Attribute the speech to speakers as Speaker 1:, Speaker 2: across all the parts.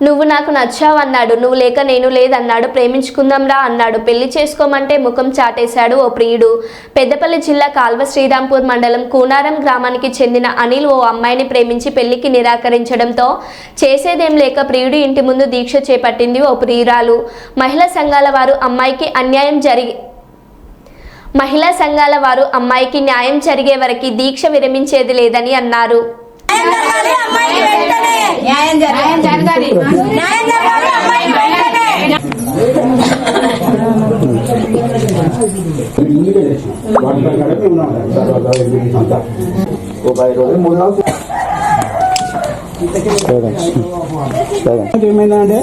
Speaker 1: నువ్వు నాకు నచ్చావు అన్నాడు. నువ్వు లేక నేను లేదన్నాడు. ప్రేమించుకుందాంరా అన్నాడు. పెళ్లి చేసుకోమంటే ముఖం చాటేశాడు ఓ ప్రియుడు. పెద్దపల్లి జిల్లా కాల్వ శ్రీరాంపూర్ మండలం కూనారం గ్రామానికి చెందిన అనిల్ ఓ అమ్మాయిని ప్రేమించి పెళ్లికి నిరాకరించడంతో చేసేదేం లేక ప్రియుడి ఇంటి ముందు దీక్ష చేపట్టింది ఓ ప్రియురాలు. మహిళా సంఘాల వారు అమ్మాయికి న్యాయం జరిగే వరకు దీక్ష విరమించేది లేదని అన్నారు.
Speaker 2: ఏమైందంటే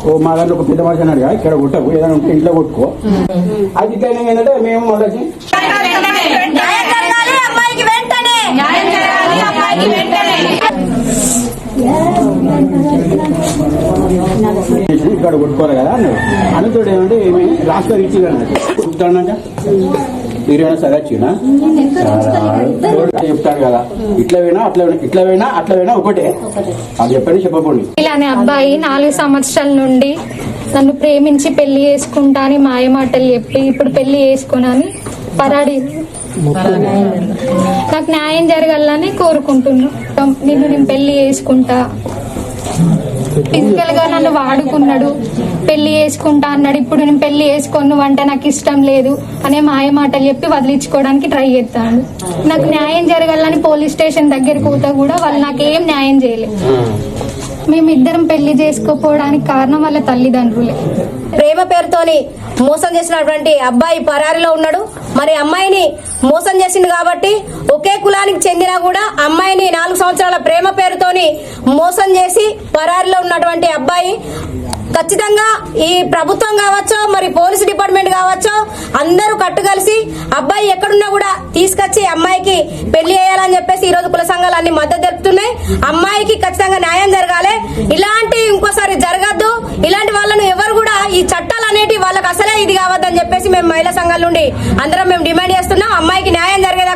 Speaker 2: ఓ మా దాంట్లో ఒక పెద్ద మనిషి అన్నాడు కదా, ఇక్కడ కొట్టకు, ఏదైనా ఉంటే ఇంట్లో కొట్టుకో. అది ఇట్లా ఏంటంటే మేము మొదటి ఇక్కడ కొట్టుకోరు కదా అన్నాడు. అందుతోడు ఏమంటే లాస్ట్ లో ఇచ్చి కుట్టుతాడాక మీరేమైనా సరే వచ్చినా చెప్తాడు కదా, ఇట్లా పోయినా అట్లా ఇట్లా పోయినా అట్లా పోయినా ఒకటే అది చెప్పండి చెప్పకండి.
Speaker 3: ఇలానే అబ్బాయి 4 సంవత్సరాల నుండి నన్ను ప్రేమించి పెళ్లి చేసుకుంటా అని మాయమాటలు చెప్పి ఇప్పుడు పెళ్లి చేసుకున్నాని పరాడి నాకు న్యాయం జరగాలని కోరుకుంటున్నా. నేను పెళ్లి చేసుకుంటా, ఫిజికల్ గా నన్ను వాడుకున్నాడు, పెళ్లి చేసుకుంటా అన్నాడు. ఇప్పుడు నేను పెళ్లి చేసుకోను అంటే నాకు ఇష్టం లేదు అనే మాయ మాటలు చెప్పి వదిలించుకోవడానికి ట్రై చేస్తాను. నాకు న్యాయం జరగాలని పోలీస్ స్టేషన్ దగ్గరికి పోతా కూడా వాళ్ళు నాకేం న్యాయం చేయలేదు. మేమిద్దరం పెళ్లి చేసుకోపోవడానికి కారణం వాళ్ళ తల్లిదండ్రులే.
Speaker 4: ప్రేమ పేరుతోని మోసం చేసినటువంటి అబ్బాయి పరారిలో ఉన్నాడు. మరి అమ్మాయిని మోసం చేసిండు కాబట్టి ఒకే కులానికి చెందినా కూడా అమ్మాయిని 4 సంవత్సరాల ప్రేమ పేరుతోని మోసం చేసి పరారిలో ఉన్నటువంటి అబ్బాయి ఖచ్చితంగా ఈ ప్రభుత్వం కావచ్చు, మరి పోలీసు డిపార్ట్మెంట్ కావచ్చు, అందరూ కట్టుకలిసి అబ్బాయి ఎక్కడున్నా కూడా తీసుకొచ్చి అమ్మాయికి పెళ్లి చేయాలని చెప్పేసి ఈ రోజు కుల సంఘాలు అన్ని మద్దతు తెలుపుతున్నాయి. అమ్మాయికి ఖచ్చితంగా న్యాయం జరగాలి. ఇలాంటి ఇంకోసారి జరగద్దు. ఇలాంటి వాళ్ళను ఎవరు కూడా ఈ చట్టాలు అనేటి వాళ్ళకి అసలే ఇది కావద్దని చెప్పేసి మేము మహిళా సంఘాల నుండి అందరం మేము డిమాండ్ చేస్తున్నాం. అమ్మాయికి న్యాయం జరగదు.